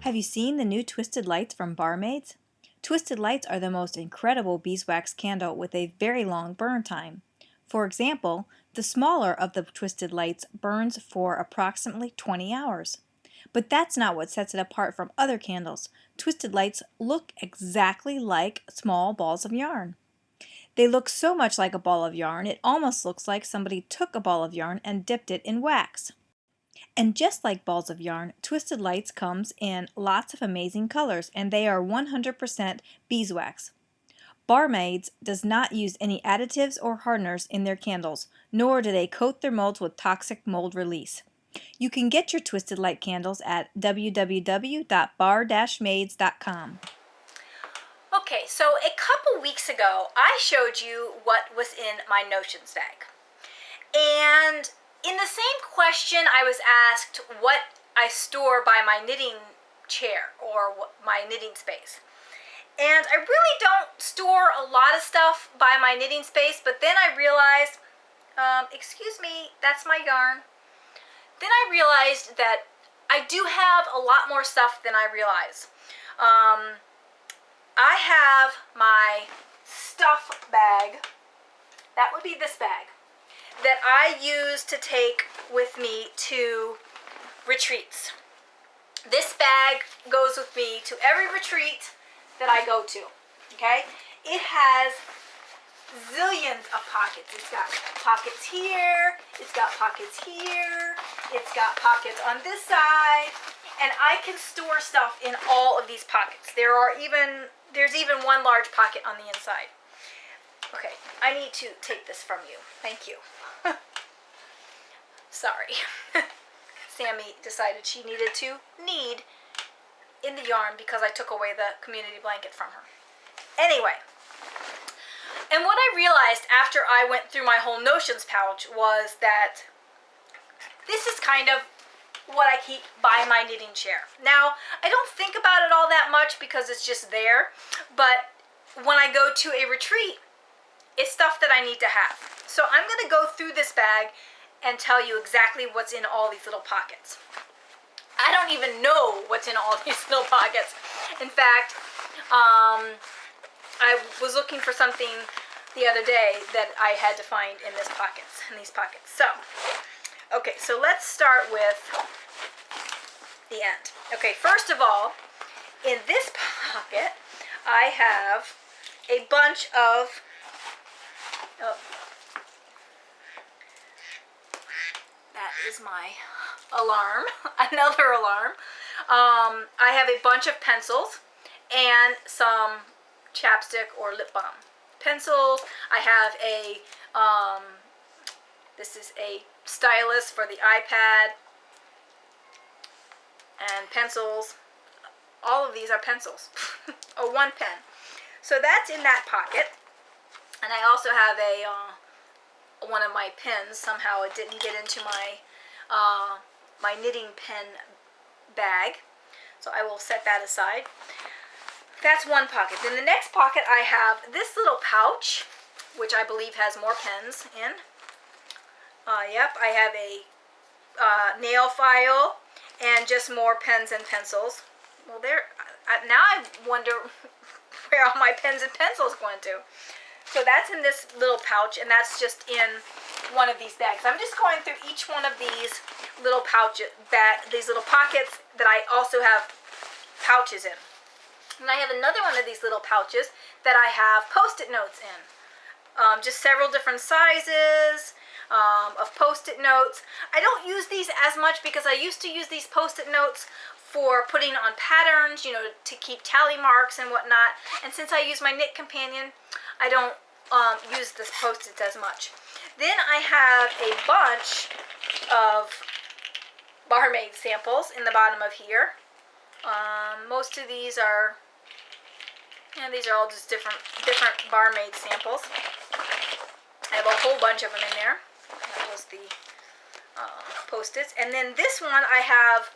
Have you seen the new Twisted Lights from Barmaids? Twisted Lights are the most incredible beeswax candle with a very long burn time. For example, the smaller of the Twisted Lights burns for approximately 20 hours. But that's not what sets it apart from other candles. Twisted Lights look exactly like small balls of yarn. They look so much like a ball of yarn, it almost looks like somebody took a ball of yarn and dipped it in wax. And just like balls of yarn, Twisted Lights comes in lots of amazing colors, and they are 100% beeswax. Barmaids does not use any additives or hardeners in their candles, nor do they coat their molds with toxic mold release. You can get your Twisted Light candles at www.bar-maids.com. Okay, so a couple weeks ago, I showed you what was in my notions bag. And in the same question, I was asked what I store by my knitting chair or my knitting space. And I really don't store a lot of stuff by my knitting space, but then I realized, excuse me, that's my yarn. Then I realized that I do have a lot more stuff than I realize. I have my stuff bag, that would be this bag, that I use to take with me to retreats. This bag goes with me to every retreat that I go to, okay? It has zillions of pockets. It's got pockets here, it's got pockets here, it's got pockets on this side, and I can store stuff in all of these pockets. There's even one large pocket on the inside. Okay, I need to take this from you. Thank you. Sorry. Sammy decided she needed to knead in the yarn because I took away the community blanket from her. Anyway, and what I realized after I went through my whole notions pouch was that this is kind of what I keep by my knitting chair. Now, I don't think about it all that much because it's just there, but when I go to a retreat, it's stuff that I need to have. So I'm going to go through this bag and tell you exactly what's in all these little pockets. I don't even know what's in all these little pockets. In fact, I was looking for something the other day that I had to find in these pockets. So, okay, so let's start with the end. Okay, first of all, in this pocket, I have a bunch of that is my alarm, another alarm. I have a bunch of pencils and some chapstick or lip balm. Pencils, I have a, this is a stylus for the iPad, and pencils. All of these are pencils. Oh, one pen. So that's in that pocket. And I also have a one of my pens. Somehow it didn't get into my my knitting pen bag, so I will set that aside. That's one pocket. Then the next pocket I have this little pouch, which I believe has more pens in. Yep, I have a nail file and just more pens and pencils. Well, now I wonder where all my pens and pencils going to. So that's in this little pouch, and that's just in one of these bags. I'm just going through each one of these little pouches, these little pockets that I also have pouches in. And I have another one of these little pouches that I have Post-it notes in. Just several different sizes of Post-it notes. I don't use these as much because I used to use these Post-it notes for putting on patterns, you know, to keep tally marks and whatnot. And since I use my Knit Companion, I don't use this Post-its as much. Then I have a bunch of Barmaid samples in the bottom of here. Most of these are, these are all just different Barmaid samples. I have a whole bunch of them in there. That was the Post-its. And then this one I have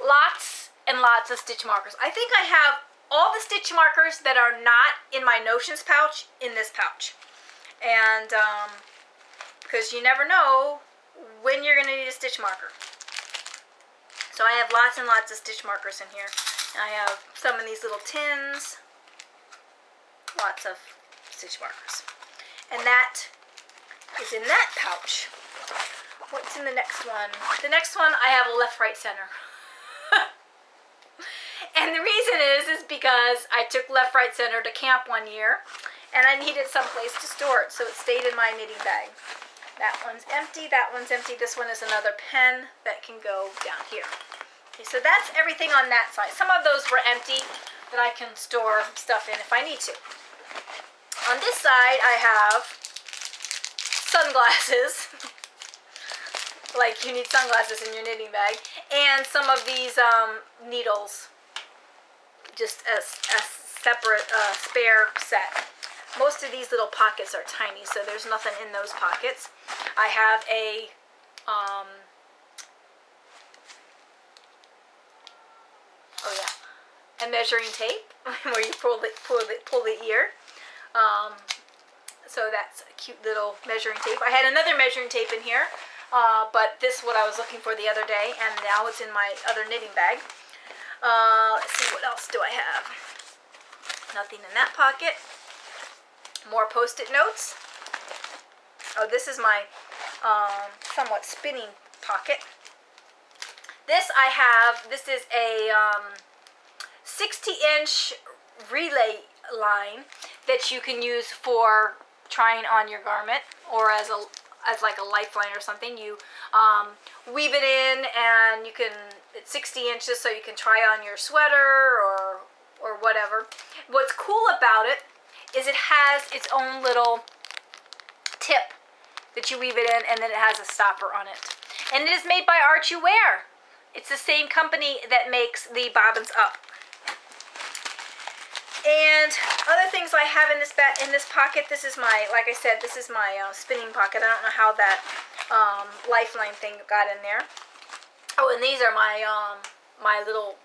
lots and lots of stitch markers. I think I have all the stitch markers that are not in my notions pouch in this pouch. And because you never know when you're going to need a stitch marker. So I have lots and lots of stitch markers in here. I have some of these little tins. Lots of stitch markers. And that is in that pouch. What's in the next one? The next one, I have a left, right, center. And the reason is because I took left, right, center to camp one year, and I needed some place to store it, so it stayed in my knitting bag. That one's empty, that one's empty. This one is another pen that can go down here. Okay, so that's everything on that side. Some of those were empty that I can store stuff in if I need to. On this side, I have sunglasses. Like you need sunglasses in your knitting bag. And some of these needles. Just a separate spare set. Most of these little pockets are tiny, so there's nothing in those pockets. I have a a measuring tape where you pull the ear. So that's a cute little measuring tape. I had another measuring tape in here, but this is what I was looking for the other day, and now it's in my other knitting bag. Let's see, what else do I have? Nothing in that pocket. More Post-it notes. Oh, this is my somewhat spinning pocket. This is a 60-inch relay line that you can use for trying on your garment, or as like a lifeline or something. You weave it in, and it's 60 inches, so you can try on your sweater or whatever. What's cool about it is it has its own little tip that you weave it in, and then it has a stopper on it. And it is made by Archie Ware. It's the same company that makes the bobbins up. And other things I have in this pocket, this is my, like I said, this is my spinning pocket. I don't know how that lifeline thing got in there. Oh, and these are my my little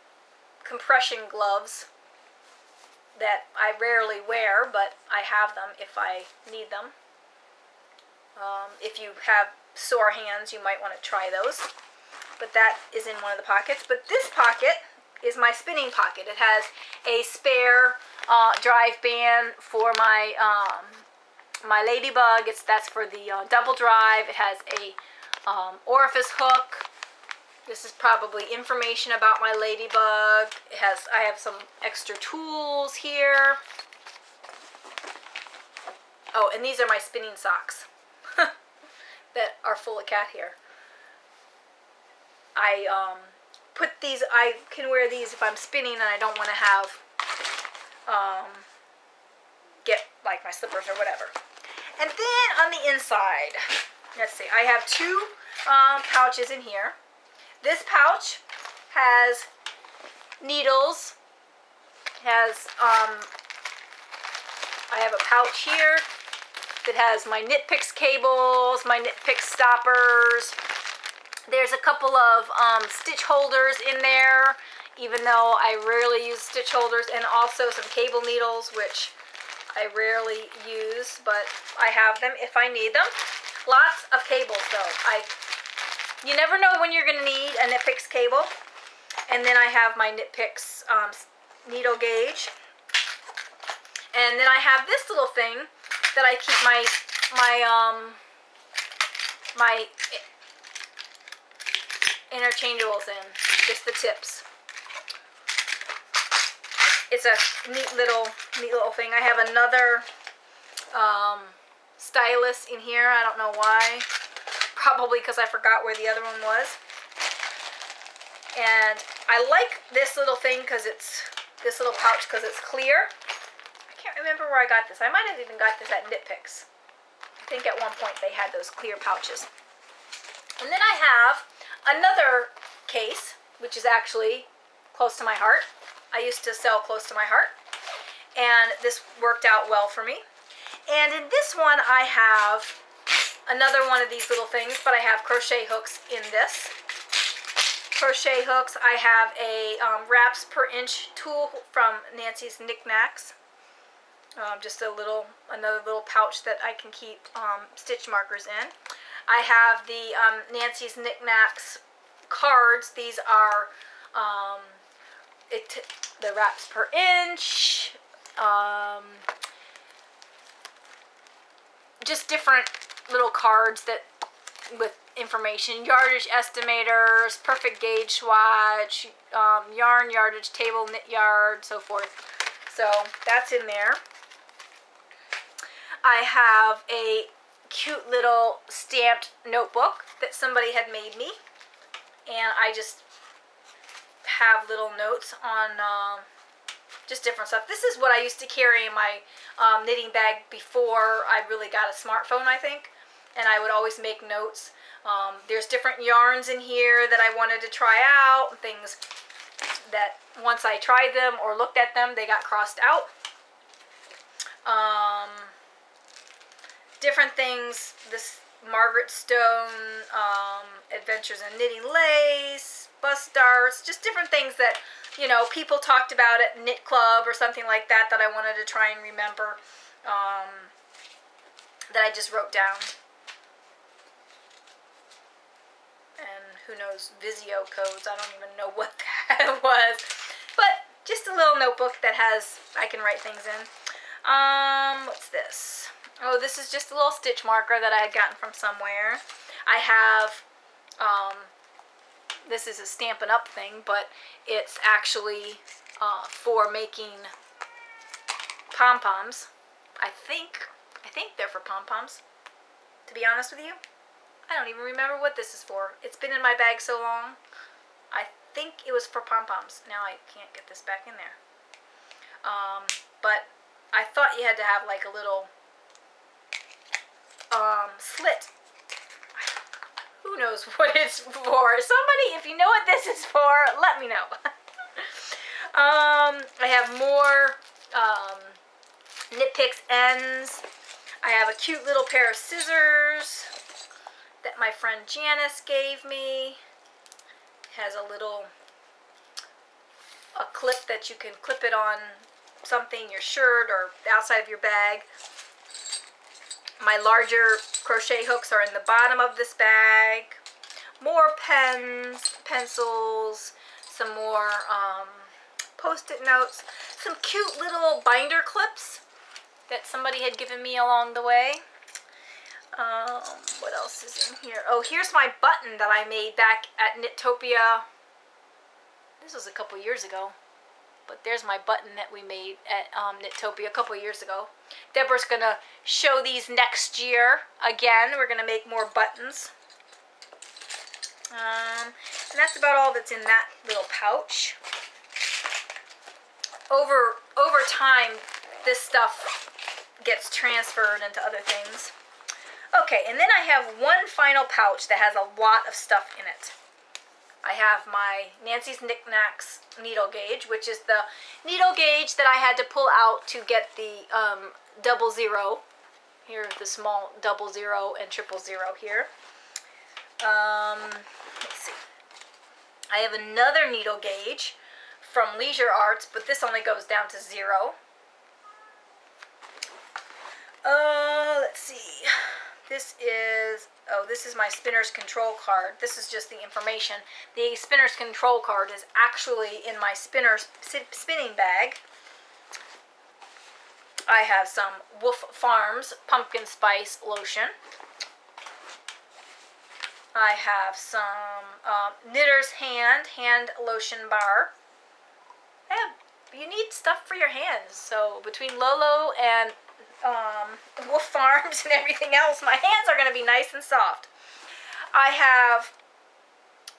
compression gloves that I rarely wear, but I have them if I need them. If you have sore hands, you might want to try those. But that is in one of the pockets. But this pocket is my spinning pocket. It has a spare drive band for my my ladybug. That's for the double drive. It has a orifice hook. This is probably information about my ladybug. I have some extra tools here. Oh, and these are my spinning socks that are full of cat hair. I can wear these if I'm spinning and I don't want to have get like my slippers or whatever. And then on the inside, let's see, I have two pouches in here. This pouch has needles. I have a pouch here that has my Knit Picks cables, my Knit Picks stoppers. There's a couple of stitch holders in there, even though I rarely use stitch holders, and also some cable needles, which I rarely use, but I have them if I need them. Lots of cables, though. You never know when you're going to need a Knit Picks cable. And then I have my Knit Picks needle gauge. And then I have this little thing that I keep my interchangeables in, just the tips. It's a neat little thing. I have another stylus in here. I don't know why. Probably because I forgot where the other one was. And I like this little thing because it's this little pouch because it's clear. I can't remember where I got this. I might have even got this at Knit Picks. I think at one point they had those clear pouches. And then I have another case, which is actually close to my heart. I used to sell close to my heart, and this worked out well for me. And in this one I have another one of these little things, but I have crochet hooks in this. Crochet hooks. I have a wraps per inch tool from Nancy's Knickknacks. Just another little pouch that I can keep stitch markers in. I have the Nancy's Knickknacks cards. These are the wraps per inch, just different little cards that with information, yardage estimators, perfect gauge swatch, yarn yardage table, knit yard, so forth. So that's in there. I have a cute little stamped notebook that somebody had made me, and I just have little notes on just different stuff. This is what I used to carry in my knitting bag before I really got a smartphone, I think, and I would always make notes. There's different yarns in here that I wanted to try out, things that once I tried them or looked at them, they got crossed out. Different things, this Margaret Stone, Adventures in Knitting Lace, bust darts, just different things that, you know, people talked about at Knit Club or something like that that I wanted to try and remember, that I just wrote down. And who knows, Visio codes, I don't even know what that was. But just a little notebook that has, I can write things in. What's this? Oh, this is just a little stitch marker that I had gotten from somewhere. I have, this is a Stampin' Up thing, but it's actually for making pom-poms. I think they're for pom-poms, to be honest with you. I don't even remember what this is for. It's been in my bag so long. I think it was for pom-poms. Now I can't get this back in there. But I thought you had to have like a little slit. Who knows what it's for? Somebody, if you know what this is for, let me know. I have more Knit Picks ends. I have a cute little pair of scissors that my friend Janice gave me. It has a clip that you can clip it on something, your shirt or outside of your bag. My larger crochet hooks are in the bottom of this bag. More pens, pencils, some more post-it notes, some cute little binder clips that somebody had given me along the way. What else is in here? Oh, here's my button that I made back at Knitopia. This was a couple years ago. But there's my button that we made at Knitopia a couple years ago. Deborah's going to show these next year. Again, we're going to make more buttons. And that's about all that's in that little pouch. Over time, this stuff gets transferred into other things. Okay, and then I have one final pouch that has a lot of stuff in it. I have my Nancy's Knickknacks needle gauge, which is the needle gauge that I had to pull out to get the 00. Here's the small 00 and 000 here. Let's see. I have another needle gauge from Leisure Arts, but this only goes down to 0. Let's see. This is my spinner's control card. This is just the information. The spinner's control card is actually in my spinning bag. I have some Wolf Farms pumpkin spice lotion. I have some Knitter's hand lotion bar. You need stuff for your hands. So between Lolo and Wolf Farms and everything else, my hands are going to be nice and soft. I have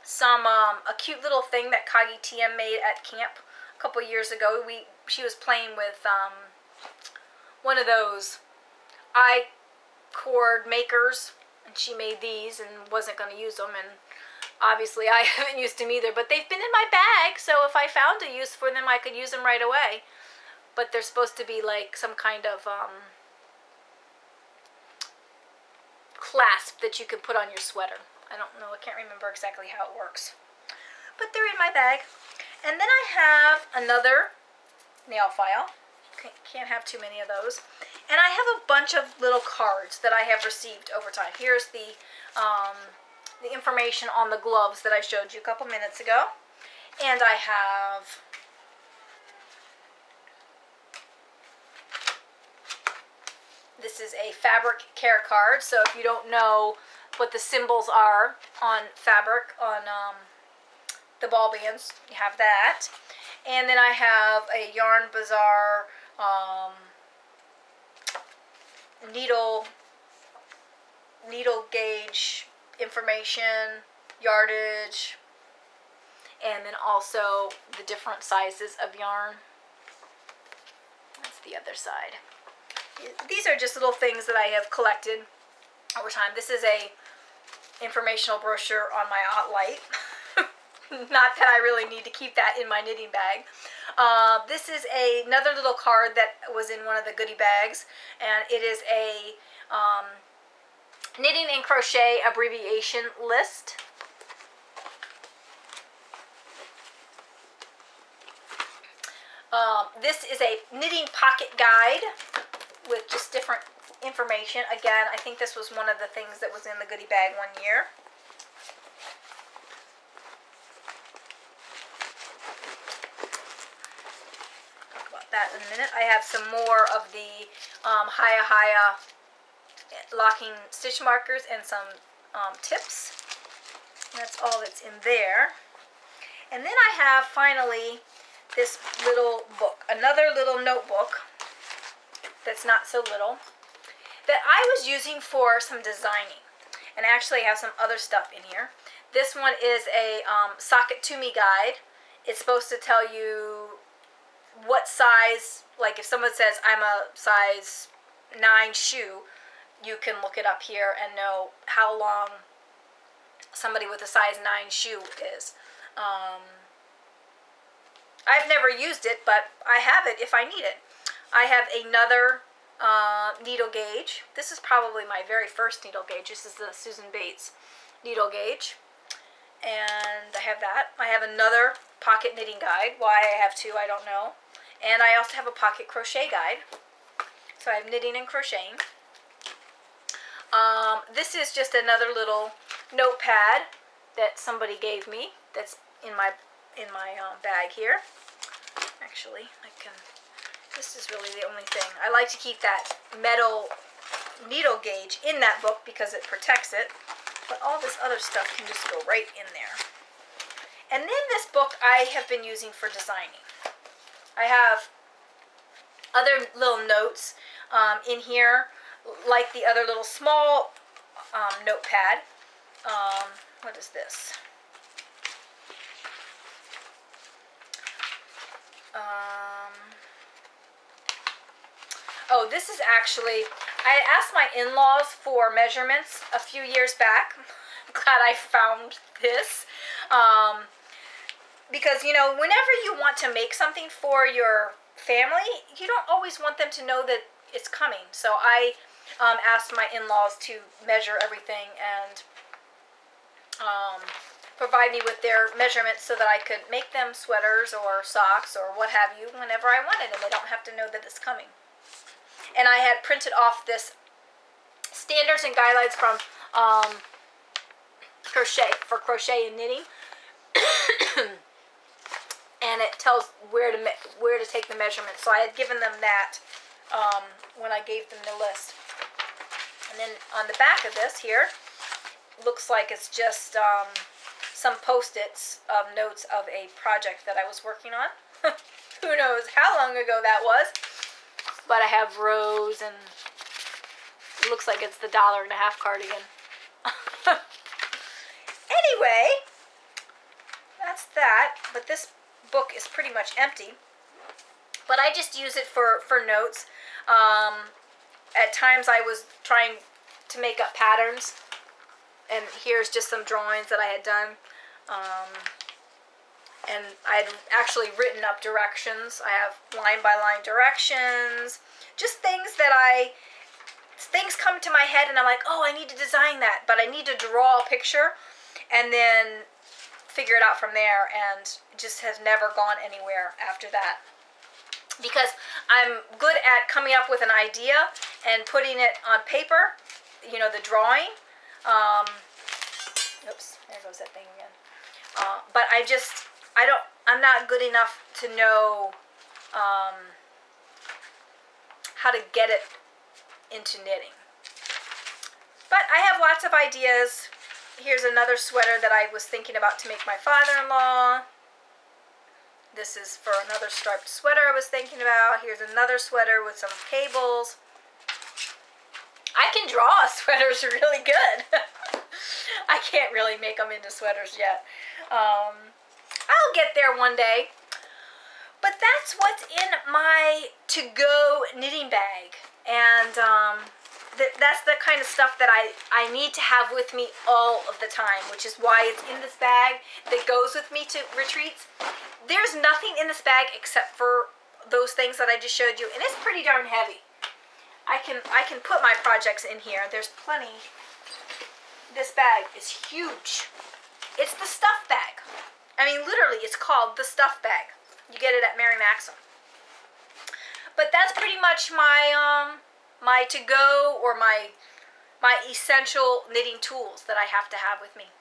some a cute little thing that Kagi TM made at camp a couple years ago. She was playing with one of those I-cord makers, and she made these and wasn't going to use them, and obviously I haven't used them either, but they've been in my bag, so if I found a use for them, I could use them right away. But they're supposed to be like some kind of clasp that you can put on your sweater. I don't know, I can't remember exactly how it works. But they're in my bag. And then I have another nail file. Can't have too many of those. And I have a bunch of little cards that I have received over time. Here's the information on the gloves that I showed you a couple minutes ago. And I have This is a fabric care card, so if you don't know what the symbols are on fabric, on the ball bands, you have that. And then I have a Yarn Bazaar needle gauge information, yardage, and then also the different sizes of yarn. That's the other side. These are just little things that I have collected over time. This is a informational brochure on my light. Not that I really need to keep that in my knitting bag. This is another little card that was in one of the goodie bags, and it is a knitting and crochet abbreviation list. This is a knitting pocket guide with just different information. Again, I think this was one of the things that was in the goodie bag one year. Talk about that in a minute. I have some more of the Haya locking stitch markers and some tips. That's all that's in there. And then I have finally this little book, another little notebook that's not so little, that I was using for some designing. And actually I have some other stuff in here. This one is a Sock It To Me guide. It's supposed to tell you what size, like if someone says I'm a size 9 shoe, you can look it up here and know how long somebody with a size 9 shoe is. I've never used it, but I have it if I need it. I have another needle gauge. This is probably my very first needle gauge. This is the Susan Bates needle gauge. And I have that. I have another pocket knitting guide. Why I have two, I don't know. And I also have a pocket crochet guide. So I have knitting and crocheting. This is just another little notepad that somebody gave me. That's in my bag here. Actually, this is really the only thing. I like to keep that metal needle gauge in that book because it protects it. But all this other stuff can just go right in there. And then this book I have been using for designing. I have other little notes in here, like the other little small notepad. What is this? Oh, this is actually, I asked my in-laws for measurements a few years back. I'm glad I found this. Because, you know, whenever you want to make something for your family, you don't always want them to know that it's coming. So I asked my in-laws to measure everything and provide me with their measurements so that I could make them sweaters or socks or what have you whenever I wanted, and they don't have to know that it's coming. And I had printed off this standards and guidelines from crochet and knitting, and it tells where to take the measurements. So I had given them that when I gave them the list. And then on the back of this here, looks like it's just some post-its of notes of a project that I was working on. Who knows how long ago that was. But I have rows, and it looks like it's the $1.50 cardigan. Anyway, that's that. But this book is pretty much empty. But I just use it for notes. At times I was trying to make up patterns. And here's just some drawings that I had done. And I had actually written up directions. I have line-by-line directions. Just things that things come to my head and I'm like, oh, I need to design that. But I need to draw a picture and then figure it out from there. And it just has never gone anywhere after that. Because I'm good at coming up with an idea and putting it on paper, you know, the drawing. Oops, there goes that thing again. But I'm not good enough to know how to get it into knitting. But I have lots of ideas. Here's another sweater that I was thinking about to make my father-in-law. This is for another striped sweater I was thinking about. Here's another sweater with some cables. I can draw sweaters really good. I can't really make them into sweaters yet. I'll get there one day. But that's what's in my to-go knitting bag. And that's the kind of stuff that I need to have with me all of the time, which is why it's in this bag that goes with me to retreats. There's nothing in this bag except for those things that I just showed you, and it's pretty darn heavy. I can put my projects in here. There's plenty. This bag is huge. It's the stuff bag. I mean, literally, it's called the stuff bag. You get it at Mary Maxim. But that's pretty much my my to-go or my essential knitting tools that I have to have with me.